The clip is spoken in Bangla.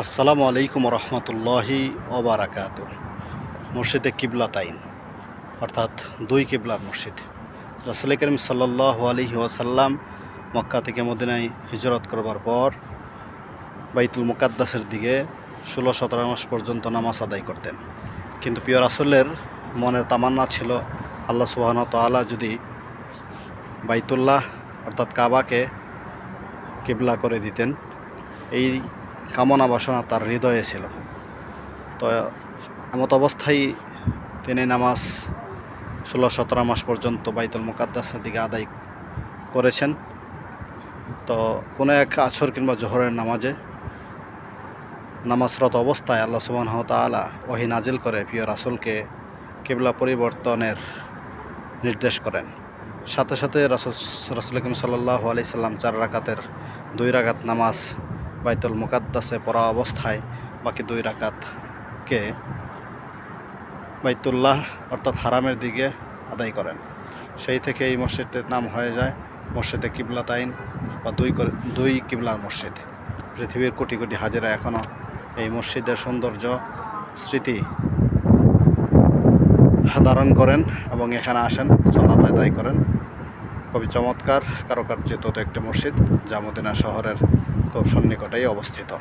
আসসালামু আলাইকুম রহমতুল্লাহি ওবারাকাত। মসজিদে কিবলাতাইন অর্থাৎ দুই কিবলার মসজিদ। রাসূল করিম সাল্লাল্লাহু আলাইহি ওয়াসাল্লাম মক্কা থেকে মদিনায় হিজরত করবার পর বাইতুল মুকাদ্দাসের দিকে 16-17 মাস পর্যন্ত নামাজ আদায় করতেন। কিন্তু প্রিয় রাসূলের মনের তামান্না ছিল আল্লাহ সুবহানাহু ওয়া তাআলা যদি বাইতুল্লাহ অর্থাৎ কাবাকে কিবলা করে দিতেন, এই কামনা বাসনা তার হৃদয়ে ছিল। তো এমত অবস্থায় তিনি নামাজ 16-17 মাস পর্যন্ত বাইতুল মুকাদ্দাসের দিকে আদায় করেছেন। তো কোনো এক আসর কিংবা জোহরের নামাজরত অবস্থায় আল্লাহ সুবহানাহু ওয়া তাআলা ওহী নাজিল করে প্রিয় রাসূলকে কিবলা পরিবর্তনের নির্দেশ করেন। সাথে সাথে রাসূল করিম সাল্লাল্লাহু আলাইহি সাল্লাম 4 রাকাতের 2 রাকাত নামাজ বাইতুল মুকাদ্দাসে পড়া অবস্থায় বাকি 2 রাকাতকে বাইতুল্লাহ অর্থাৎ হারামের দিকে আদায় করেন। সেই থেকে এই মসজিদটির নাম হয়ে যায় মসজিদে কিবলাতাইন বা দুই কিবলার মসজিদ। পৃথিবীর কোটি কোটি হাজিরা এখনও এই মসজিদের সৌন্দর্য স্মৃতি ধারণ করেন এবং এখানে আসেন, সালাত আদায় করেন। খুবই চমৎকার কারুকার্যিত একটি মসজিদ যা মদিনা শহরের খুব সন্নিকটেই অবস্থিত।